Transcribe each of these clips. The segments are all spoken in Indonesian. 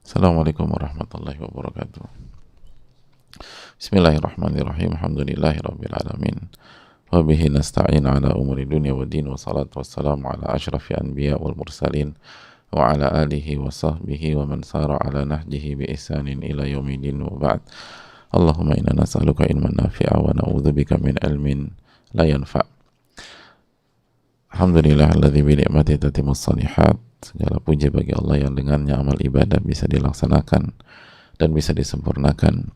Assalamualaikum warahmatullahi wabarakatuh. Bismillahirrahmanirrahim. Alhamdulillahirabbil alamin. Wa bihi nasta'in ala umuri dunya waddin, wa salatu wassalamu ala asyrafil anbiya wal mursalin wa ala alihi wa sahbihi wa man sara ala nahjihi bi ihsanin ila yaumil wa ba'd. Allahumma inna nas'aluka ilman nafi'a wa na'udzubika min ilmin la yanfa'. Alhamdulillahilladzi bi ni'matihi tatimmus shalihat. Segala puji bagi Allah yang dengannya amal ibadah bisa dilaksanakan dan bisa disempurnakan.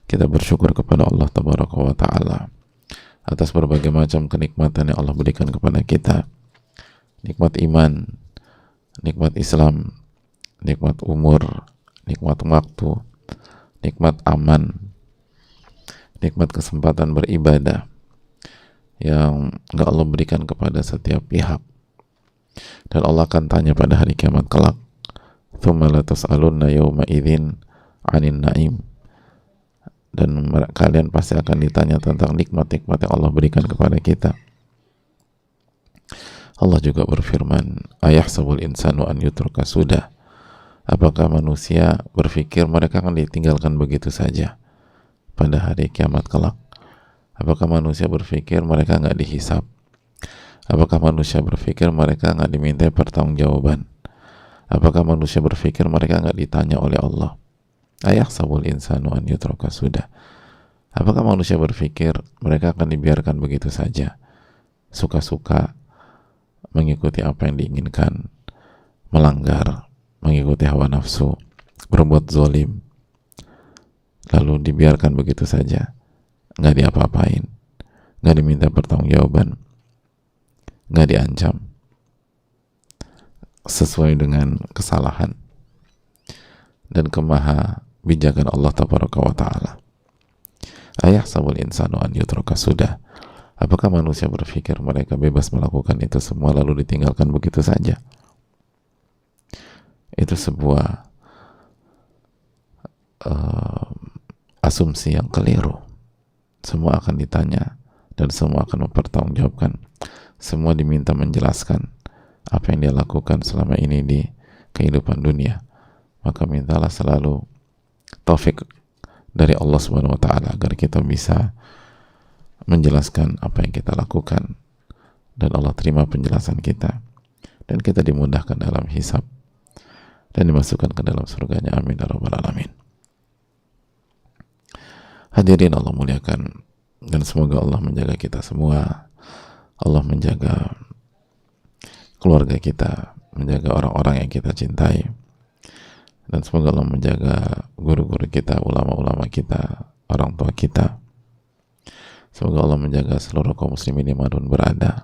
Kita bersyukur kepada Allah Tabaraka wa Ta'ala atas berbagai macam kenikmatan yang Allah berikan kepada kita. Nikmat iman, nikmat Islam, nikmat umur, nikmat waktu, nikmat aman, nikmat kesempatan beribadah yang enggak Allah berikan kepada setiap pihak. Dan Allah akan tanya pada hari kiamat kelak, "Tsumma la tas'alunna yawma idzin 'anin na'im." Dan kalian pasti akan ditanya tentang nikmat-nikmat yang Allah berikan kepada kita. Allah juga berfirman, "Ayahsabul insanu an yutruka sudah." Apakah manusia berpikir mereka akan ditinggalkan begitu saja pada hari kiamat kelak? Apakah manusia berpikir mereka nggak dihisab? Apakah manusia berpikir mereka nggak diminta pertanggungjawaban? Apakah manusia berpikir mereka nggak ditanya oleh Allah? Ayahsabul insanu an yutruka sudah. Apakah manusia berpikir mereka akan dibiarkan begitu saja, suka-suka mengikuti apa yang diinginkan, melanggar, mengikuti hawa nafsu, berbuat zalim, lalu dibiarkan begitu saja, nggak diapa-apain, nggak diminta pertanggungjawaban, nggak diancam sesuai dengan kesalahan dan kemaha bijakan Allah Tabaraka wa Ta'ala. Ayahsabul insanu an yutruka sudah. Apakah manusia berpikir mereka bebas melakukan itu semua lalu ditinggalkan begitu saja? Itu sebuah asumsi yang keliru. Semua akan ditanya dan semua akan mempertanggungjawabkan. Semua diminta menjelaskan apa yang dia lakukan selama ini di kehidupan dunia. Maka mintalah selalu taufik dari Allah Subhanahu wa Ta'ala agar kita bisa menjelaskan apa yang kita lakukan dan Allah terima penjelasan kita dan kita dimudahkan dalam hisab dan dimasukkan ke dalam surganya. Amin ya rabbal alamin. Hadirin Allah muliakan, dan semoga Allah menjaga kita semua. Allah menjaga keluarga kita, menjaga orang-orang yang kita cintai, dan semoga Allah menjaga guru-guru kita, ulama-ulama kita, orang tua kita. Semoga Allah menjaga seluruh kaum muslimin dimanapun berada,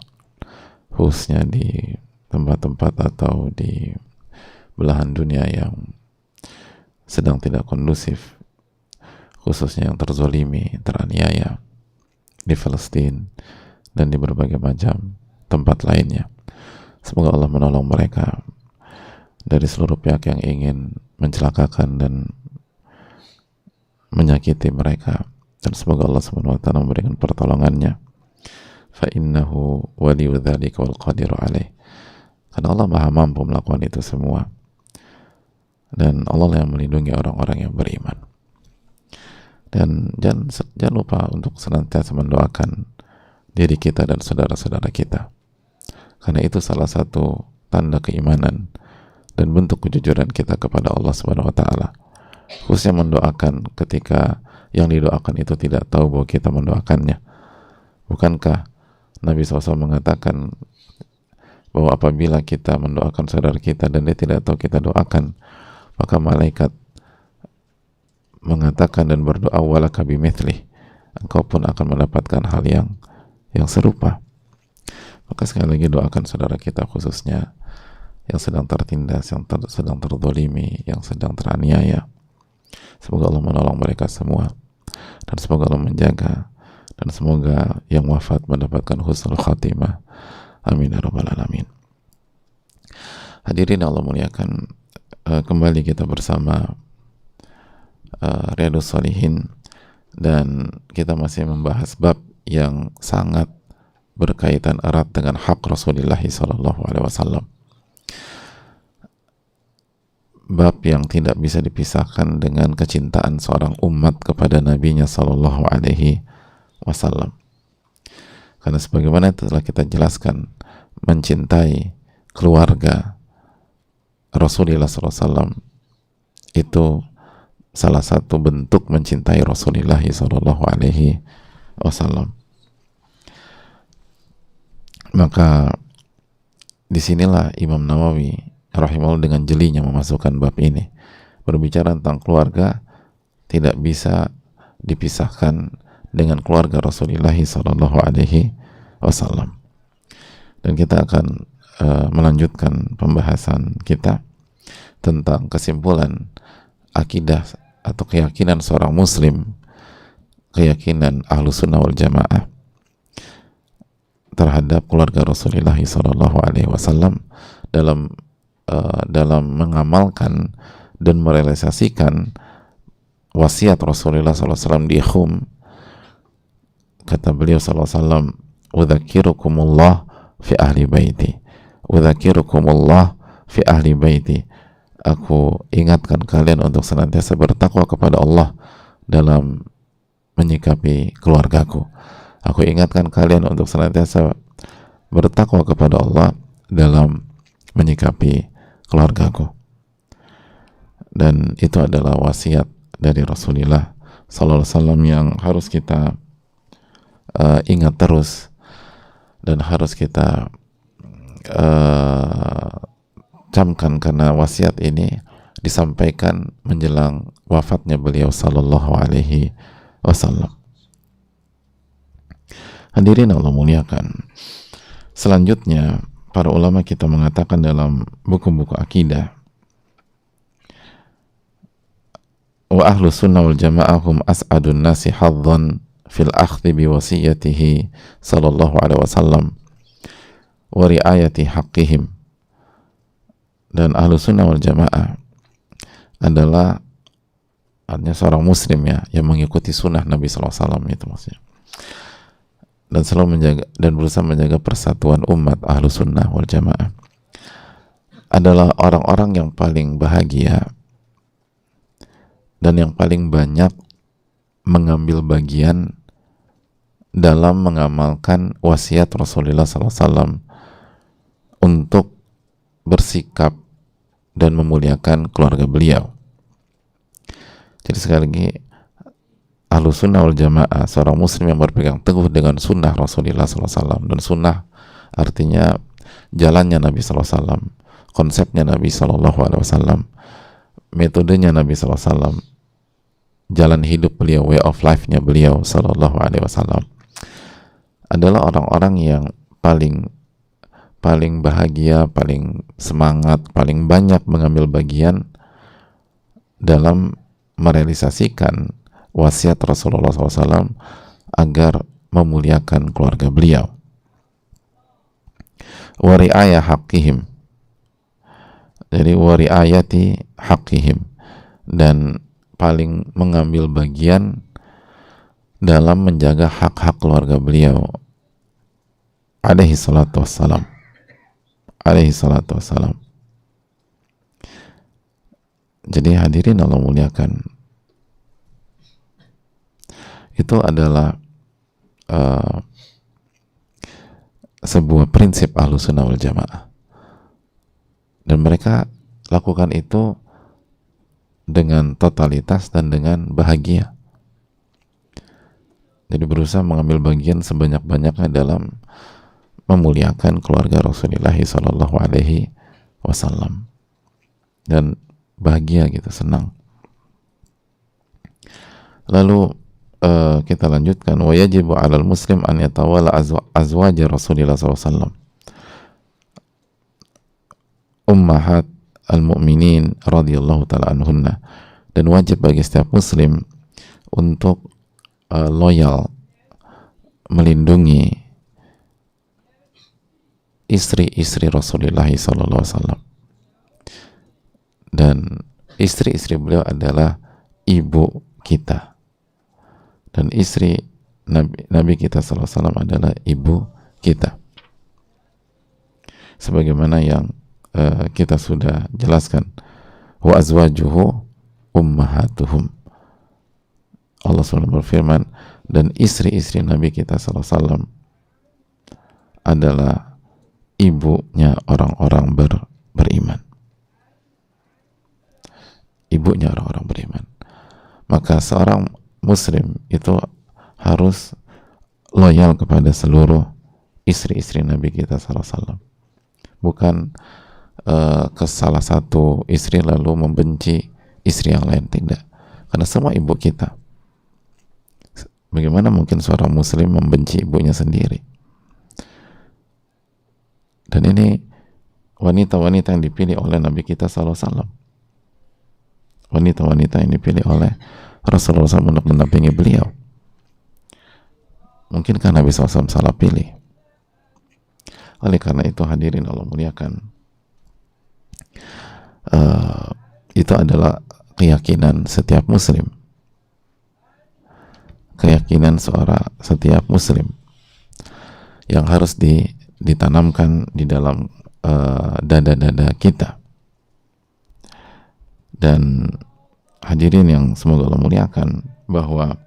khususnya di tempat-tempat atau di belahan dunia yang sedang tidak kondusif, khususnya yang terzolimi, teraniaya di Palestina dan di berbagai macam tempat lainnya. Semoga Allah menolong mereka dari seluruh pihak yang ingin mencelakakan dan menyakiti mereka, dan semoga Allah Subhanahu wa Ta'ala memberikan pertolongannya. Fa innahu waliyyu dzalika wal qadiru alaih. Karena Allah Maha mampu melakukan itu semua, dan Allah yang melindungi orang-orang yang beriman. Dan jangan lupa untuk senantiasa mendoakan diri kita dan saudara-saudara kita, karena itu salah satu tanda keimanan dan bentuk kejujuran kita kepada Allah Subhanahu wa Ta'ala, khususnya mendoakan ketika yang didoakan itu tidak tahu bahwa kita mendoakannya. Bukankah Nabi SAW mengatakan bahwa apabila kita mendoakan saudara kita dan dia tidak tahu kita doakan, maka malaikat mengatakan dan berdoa, walaka bimithli, engkau pun akan mendapatkan hal yang serupa. Maka sekali lagi doakan saudara kita, khususnya yang sedang tertindas, yang sedang terzalimi, yang sedang teraniaya. Semoga Allah menolong mereka semua, dan semoga Allah menjaga, dan semoga yang wafat mendapatkan husnul khatimah. Amin ya rabbal alamin. Hadirin Allah muliakan, kembali kita bersama Riyadhus Shalihin, dan kita masih membahas bab yang sangat berkaitan erat dengan hak Rasulullah SAW. bab yang tidak bisa dipisahkan dengan kecintaan seorang umat kepada nabinya sallallahu alaihi wasallam. Karena sebagaimana telah kita jelaskan, mencintai keluarga Rasulullah SAW itu salah satu bentuk mencintai Rasulullah sallallahu alaihi wasallam. Maka disinilah Imam Nawawi rahimahullah dengan jelinya memasukkan bab ini, berbicara tentang keluarga tidak bisa dipisahkan dengan keluarga Rasulullah sallallahu alaihi wasallam. Dan kita akan melanjutkan pembahasan kita tentang kesimpulan akidah atau keyakinan seorang muslim, keyakinan ahlu sunnah wal jamaah terhadap keluarga Rasulullah sallallahu alaihi wasallam dalam mengamalkan dan merealisasikan wasiat Rasulullah SAW di Khum. Kata beliau SAW, "Udzakirukumullah fi ahli baiti, udzakirukumullah fi ahli baiti." Aku ingatkan kalian untuk senantiasa bertakwa kepada Allah dalam menyikapi keluargaku. Aku ingatkan kalian untuk senantiasa bertakwa kepada Allah dalam menyikapi keluargaku. Dan itu adalah wasiat dari Rasulullah sallallahu alaihi wasallam yang harus kita ingat terus dan harus kita camkan, karena wasiat ini disampaikan menjelang wafatnya beliau sallallahu alaihi wasallam. Hadirin Allah muliakan. Selanjutnya para ulama kita mengatakan dalam buku-buku akidah, wa ahlu sunnah wal jamaah hum as'adun nasi haddan fil akhdhi bi wasiyatihi sallallahu alaihi wasallam wa riayati haqqihim. Dan ahlu sunnah wal jamaah adalah artinya seorang muslim ya, yang mengikuti sunnah Nabi sallallahu alaihi wasallam, itu maksudnya, dan selalu menjaga dan berusaha menjaga persatuan umat ahlu sunnah wal jamaah, adalah orang-orang yang paling bahagia dan yang paling banyak mengambil bagian dalam mengamalkan wasiat Rasulullah SAW untuk bersikap dan memuliakan keluarga beliau. Jadi sekali lagi, ahlu sunnah wal jamaah, seorang muslim yang berpegang teguh dengan sunnah Rasulullah SAW. Dan sunnah artinya jalannya Nabi SAW, konsepnya Nabi SAW, metodenya Nabi SAW, jalan hidup beliau, way of life-nya beliau SAW, adalah orang-orang yang paling bahagia, paling semangat, paling banyak mengambil bagian dalam merealisasikan wasiat Rasulullah SAW agar memuliakan keluarga beliau. Wa ri'ayah haqqihim, jadi wa ri'ayati haqqihim, dan paling mengambil bagian dalam menjaga hak-hak keluarga beliau alaihi salatu wassalam. Jadi hadirin Allah muliakan, itu adalah sebuah prinsip ahlu sunnah wal jamaah, dan mereka lakukan itu dengan totalitas dan dengan bahagia. Jadi berusaha mengambil bagian sebanyak-banyaknya dalam memuliakan keluarga Rasulullah Sallallahu Alaihi Wasallam, dan bahagia gitu, senang. Lalu kita lanjutkan, wa yajibu 'alal muslim an yatawalla azwaj Rasulillah SAW ummahat al-mu'minin radhiyallahu ta'ala anhunna, dan wajib bagi setiap muslim untuk loyal melindungi istri-istri Rasulullah SAW, dan istri-istri beliau adalah ibu kita, dan istri Nabi kita SAW adalah ibu kita, sebagaimana yang kita sudah jelaskan. wa azwajuhu ummahatuhum. Allah SWT berfirman, dan istri-istri Nabi kita SAW adalah ibunya orang-orang beriman. Ibunya orang-orang beriman. Maka seorang muslim itu harus loyal kepada seluruh istri-istri Nabi kita SAW. Bukan ke salah satu istri lalu membenci istri yang lain, tidak. Karena semua ibu kita. Bagaimana mungkin seorang muslim membenci ibunya sendiri? Dan ini wanita-wanita yang dipilih oleh Nabi kita SAW. Wanita-wanita yang dipilih oleh Rasulullah SAW untuk mendampingi beliau. Mungkinkah Nabi SAW salah pilih? Oleh karena itu hadirin Allah muliakan, itu adalah keyakinan setiap muslim, keyakinan setiap muslim yang harus ditanamkan di dalam dada-dada kita. Dan hadirin yang semoga Allah muliakan, bahwa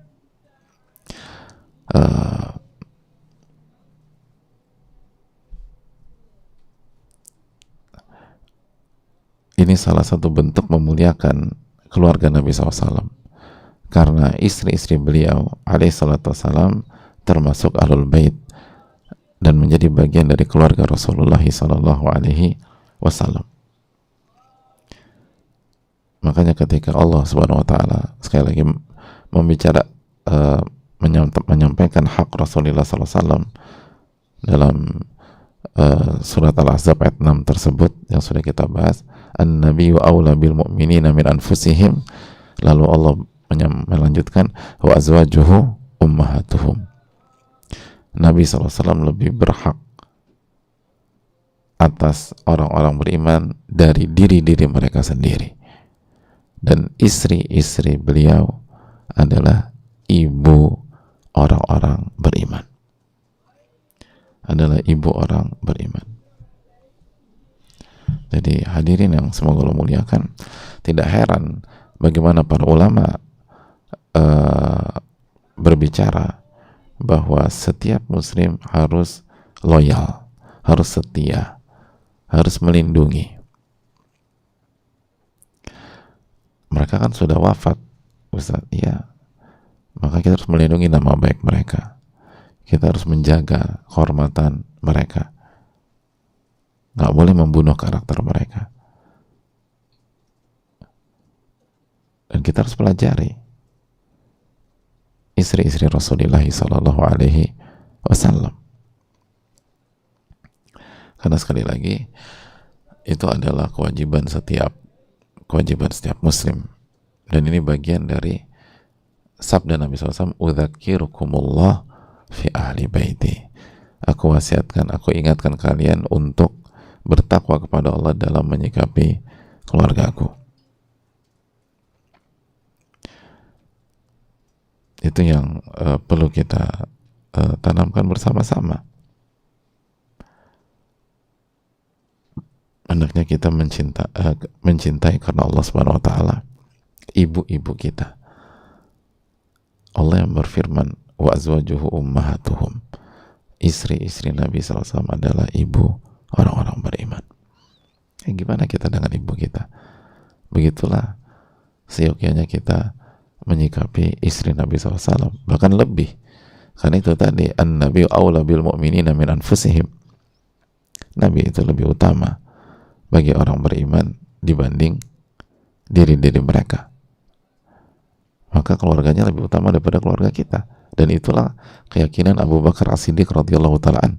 ini salah satu bentuk memuliakan keluarga Nabi SAW, karena istri-istri beliau alaihissalatu wassalam termasuk ahlul bait dan menjadi bagian dari keluarga Rasulullah SAW. Makanya ketika Allah Subhanahu wa taala sekali lagi membicara menyampaikan hak Rasulullah SAW dalam surat Al-Ahzab ayat 6 tersebut yang sudah kita bahas, an-nabiyyu aula bil mu'minina min anfusihim, lalu Allah melanjutkan wa azwajuhu ummahatuhum. Nabi SAW lebih berhak atas orang-orang beriman dari diri-diri mereka sendiri, dan istri-istri beliau adalah ibu orang-orang beriman, adalah ibu orang beriman. Jadi hadirin yang semoga Allah muliakan, tidak heran bagaimana para ulama berbicara bahwa setiap muslim harus loyal, harus setia, harus melindungi. Mereka kan sudah wafat, Ustaz. Iya, maka kita harus melindungi nama baik mereka. Kita harus menjaga kehormatan mereka. Nggak boleh membunuh karakter mereka. Dan kita harus pelajari istri-istri Rasulullah Sallallahu Alaihi Wasallam. Karena sekali lagi itu adalah kewajiban setiap muslim, dan ini bagian dari sabda Nabi SAW, udzakirukumullah fi ahli baiti, aku wasiatkan, aku ingatkan kalian untuk bertakwa kepada Allah dalam menyikapi keluargaku. Itu yang perlu kita tanamkan bersama-sama. Hendaknya kita mencintai karena Allah Subhanahu wa taala ibu-ibu kita. Allah yang berfirman, wa azwajuhu ummahatuhum, istri-istri Nabi SAW adalah ibu orang-orang beriman. Gimana kita dengan ibu kita? Begitulah seyogyanya kita menyikapi istri Nabi SAW, bahkan lebih. Karena itu tadi, an-nabiyyu aula bil mu'minina min anfusihim, Nabi itu lebih utama bagi orang beriman dibanding diri-diri mereka. Maka keluarganya lebih utama daripada keluarga kita. Dan itulah keyakinan Abu Bakar As-Siddiq radhiyallahu ta'ala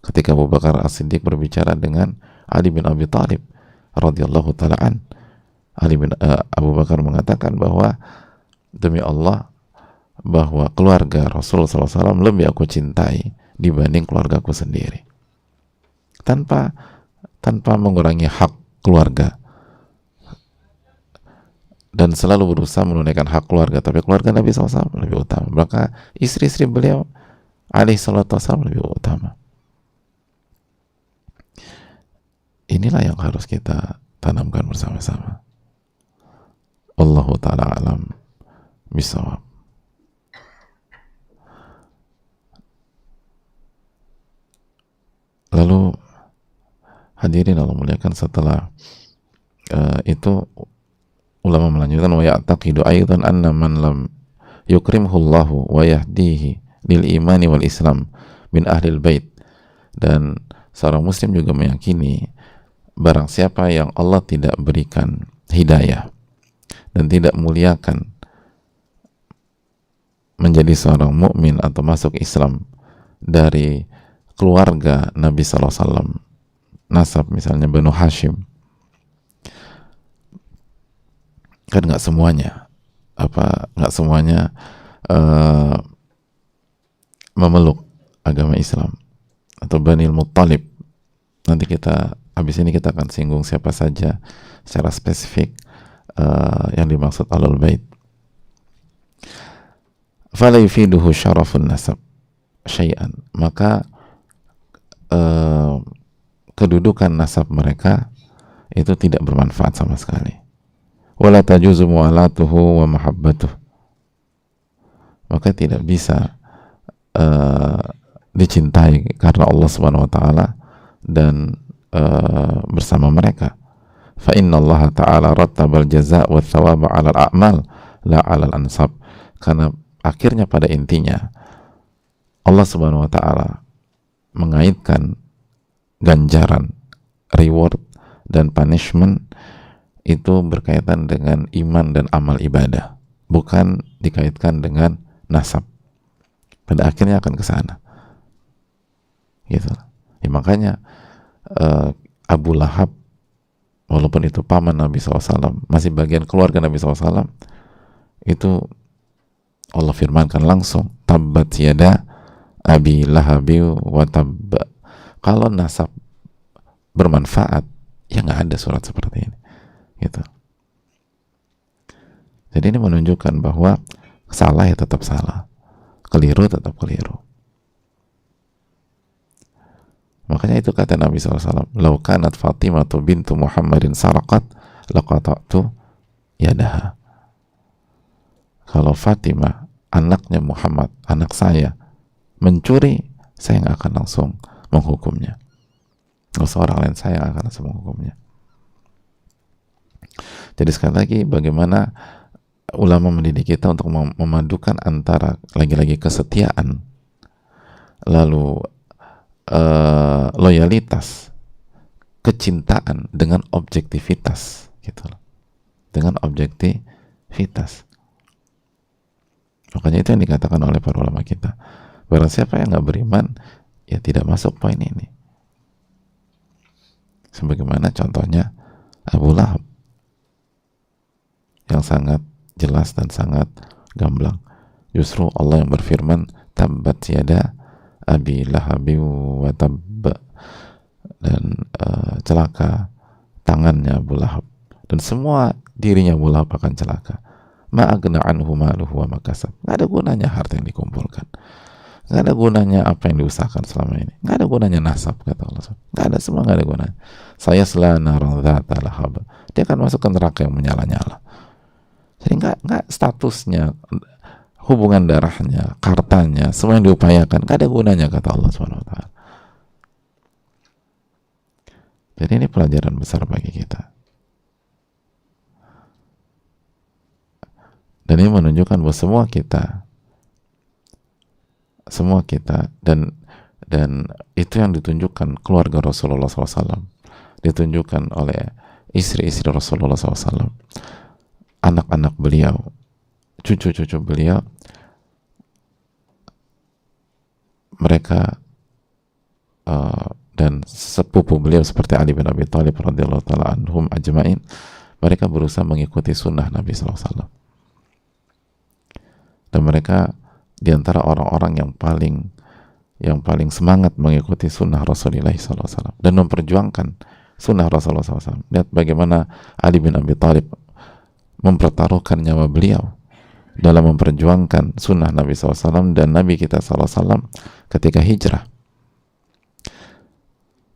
ketika Abu Bakar As-Siddiq berbicara dengan Ali bin Abi Thalib radhiyallahu ta'ala Abu Bakar mengatakan bahwa demi Allah, bahwa keluarga Rasulullah SAW lebih aku cintai dibanding keluargaku sendiri, tanpa mengurangi hak keluarga, dan selalu berusaha menunaikan hak keluarga, tapi keluarga Nabi SAW lebih utama. Maka istri-istri beliau alaihi salatu wassalam lebih utama. Inilah yang harus kita tanamkan bersama-sama. Wallahu ta'ala alam bisawab. Lalu hadirin Allah muliakan, setelah itu ulama melanjutkan, wa ya'taqidu aidan anna man lam yukrimhu Allahu wa yahdihi lil imani wal islam min ahlil bait, dan seorang muslim juga meyakini barang siapa yang Allah tidak berikan hidayah dan tidak muliakan menjadi seorang mukmin atau masuk Islam dari keluarga Nabi SAW, nasab misalnya Banu Hashim, kan nggak semuanya memeluk agama Islam, atau Bani Muttalib. Nanti habis ini kita akan singgung siapa saja secara spesifik yang dimaksud Ahlul Bait. Fala yufiduhu syarafun nasab syai'an, maka kedudukan nasab mereka itu tidak bermanfaat sama sekali. Wala tajuzu mu'alatuhu wa mahabbatuh, maka tidak bisa dicintai karena Allah Subhanahu wa taala dan bersama mereka. Fa inna Allah ta'ala rattabal jazaa wa thawaba 'alal a'mal la 'alal ansab, karena akhirnya pada intinya Allah Subhanahu wa taala mengaitkan ganjaran, reward dan punishment itu berkaitan dengan iman dan amal ibadah, bukan dikaitkan dengan nasab. Pada akhirnya akan ke sana. Gitu. Ya, makanya Abu Lahab, walaupun itu paman Nabi SAW, masih bagian keluarga Nabi SAW, itu Allah firmankan langsung, tabbat yada abi lahabi wa tabba. Kalau nasab bermanfaat, ya nggak ada surat seperti ini, gitu. Jadi ini menunjukkan bahwa salah ya tetap salah, keliru tetap keliru. Makanya itu kata Nabi SAW, "Lau kanat Fatimah bintu Muhammadin saraqat laqata'tu yadaha." Kalau Fatimah, anaknya Muhammad, anak saya, mencuri, saya nggak akan langsung menghukumnya. Kalau seorang lain, saya nggak akan langsung menghukumnya. Jadi sekali lagi, bagaimana ulama mendidik kita untuk memadukan antara lagi-lagi kesetiaan, lalu loyalitas, kecintaan dengan objektivitas, gitu loh. Dengan objektivitas. Makanya itu yang dikatakan oleh para ulama kita. Barang siapa yang nggak beriman, ya tidak masuk poin ini. Sebagaimana contohnya Abu Lahab, yang sangat jelas dan sangat gamblang. Justru Allah yang berfirman, tabbat yada abi lahabi wa tabba, dan celaka tangannya Abu Lahab, dan semua dirinya Abu Lahab akan celaka. Ma'agna anhu maluhu wa makasab. Nggak ada gunanya harta yang dikumpulkan, nggak ada gunanya apa yang diusahakan selama ini, nggak ada gunanya nasab, kata Allah. Nggak ada, semua nggak ada gunanya. Saya selana dzata lahab, dia akan masuk ke neraka yang menyala-nyala. Jadi nggak statusnya, hubungan darahnya, hartanya, semua yang diupayakan, nggak ada gunanya, kata Allah SWT. Jadi ini pelajaran besar bagi kita. Dan ini menunjukkan bahwa semua kita dan itu yang ditunjukkan keluarga Rasulullah SAW, ditunjukkan oleh istri-istri Rasulullah SAW, anak-anak beliau, cucu-cucu beliau, mereka dan sepupu beliau seperti Ali bin Abi Thalib radhiyallahu taala anhum ajmain, mereka berusaha mengikuti sunnah Nabi SAW. Dan mereka diantara orang-orang yang paling semangat mengikuti sunnah Rasulullah SAW dan memperjuangkan sunnah Rasulullah SAW. Lihat bagaimana Ali bin Abi Thalib mempertaruhkan nyawa beliau dalam memperjuangkan sunnah Nabi SAW dan Nabi kita SAW ketika hijrah,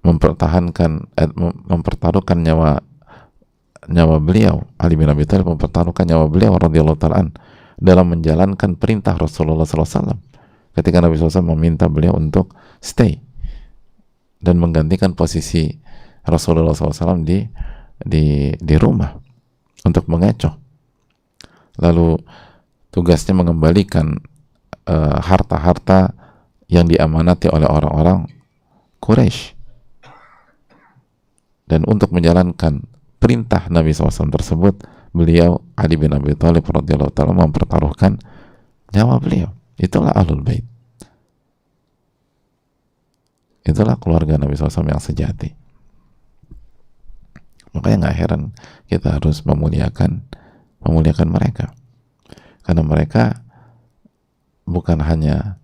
mempertaruhkan nyawa nyawa beliau. Ali bin Abi Thalib mempertaruhkan nyawa beliau radhiyallahu ta'ala an dalam menjalankan perintah Rasulullah SAW ketika Nabi SAW meminta beliau untuk stay dan menggantikan posisi Rasulullah SAW di rumah untuk mengecoh. Lalu tugasnya mengembalikan harta-harta yang diamanati oleh orang-orang Quraisy. Dan untuk menjalankan perintah Nabi SAW tersebut, beliau Ali bin Abi Thalib radhiyallahu ta'ala mempertaruhkan nyawa beliau. Itulah Ahlul Bait. Itulah keluarga Nabi SAW yang sejati. Makanya nggak heran kita harus memuliakan mereka, karena mereka bukan hanya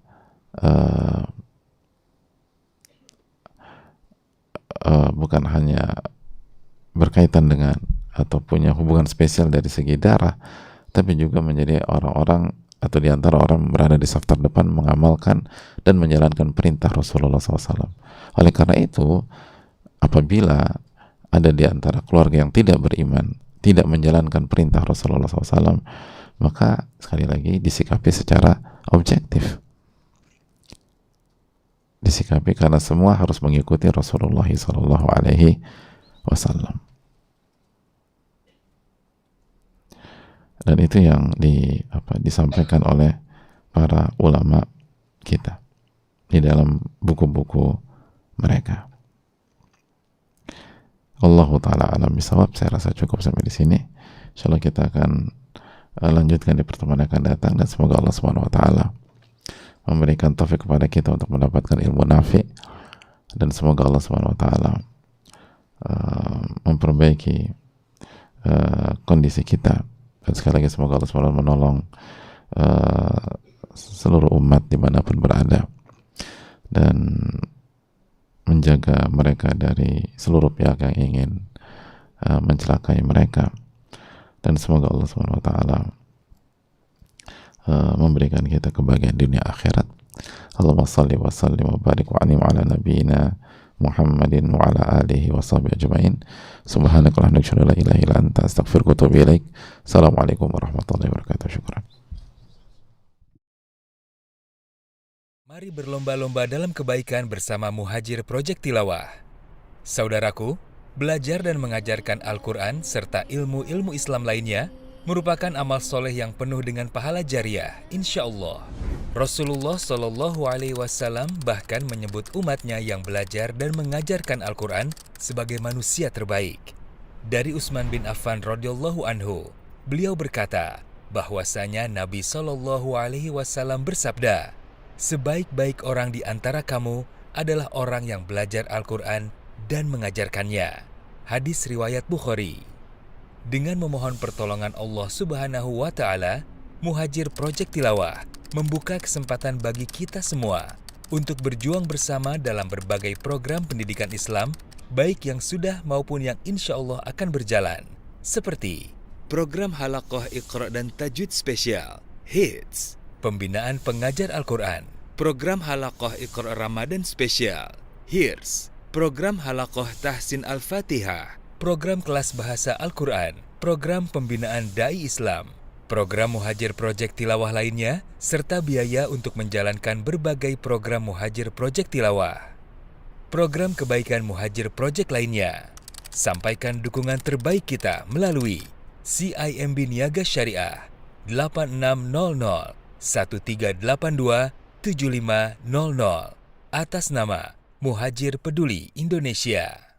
berkaitan dengan atau punya hubungan spesial dari segi darah, tapi juga menjadi orang-orang atau diantara orang berada di saf terdepan mengamalkan dan menjalankan perintah Rasulullah SAW. Oleh karena itu, apabila ada di antara keluarga yang tidak beriman, tidak menjalankan perintah Rasulullah SAW, maka sekali lagi disikapi secara objektif. Disikapi karena semua harus mengikuti Rasulullah SAW. Dan itu yang disampaikan oleh para ulama kita di dalam buku-buku mereka. Allahu ta'ala alam bisawab. Saya rasa cukup sampai di sini. Insyaallah kita akan lanjutkan di pertemuan yang akan datang, dan semoga Allah Subhanahu wa taala memberikan taufik kepada kita untuk mendapatkan ilmu nafi, dan semoga Allah Subhanahu wa taala memperbaiki kondisi kita. Dan sekali lagi semoga Allah SWT menolong seluruh umat dimanapun berada dan menjaga mereka dari seluruh pihak yang ingin mencelakai mereka. Dan semoga Allah SWT memberikan kita kebahagiaan dunia akhirat. Allahumma salli wa sallim wa barik wa anim ala nabiyyina Muhammadin wa ala alihi wa sahbihi ajma'in. Subhanakallahumma wa bihamdika la ilaha illa anta astaghfiruka wa atubu ilaik. Assalamualaikum warahmatullahi wabarakatuh. Syukran. Mari berlomba-lomba dalam kebaikan bersama Muhajir Project Tilawah. Saudaraku, belajar dan mengajarkan Al-Quran serta ilmu-ilmu Islam lainnya merupakan amal soleh yang penuh dengan pahala jariah, insya Allah. Rasulullah Shallallahu Alaihi Wasallam bahkan menyebut umatnya yang belajar dan mengajarkan Al-Quran sebagai manusia terbaik. Dari Utsman bin Affan radhiyallahu anhu, beliau berkata bahwasanya Nabi Shallallahu Alaihi Wasallam bersabda, sebaik-baik orang di antara kamu adalah orang yang belajar Al-Quran dan mengajarkannya. Hadis riwayat Bukhari. Dengan memohon pertolongan Allah Subhanahu wa Ta'ala, Muhajir Project Tilawah membuka kesempatan bagi kita semua untuk berjuang bersama dalam berbagai program pendidikan Islam, baik yang sudah maupun yang insya Allah akan berjalan, seperti program Halaqah Iqra dan Tajwid Spesial, HITS, pembinaan pengajar Al-Quran, program Halaqah Iqra Ramadan Spesial, HIRS, program Halaqah Tahsin Al-Fatihah, program kelas bahasa Al-Quran, program pembinaan Dai Islam, program Muhajir Project Tilawah lainnya, serta biaya untuk menjalankan berbagai program Muhajir Project Tilawah. Program kebaikan Muhajir Project lainnya. Sampaikan dukungan terbaik kita melalui CIMB Niaga Syariah 8600 1382 7500 atas nama Muhajir Peduli Indonesia.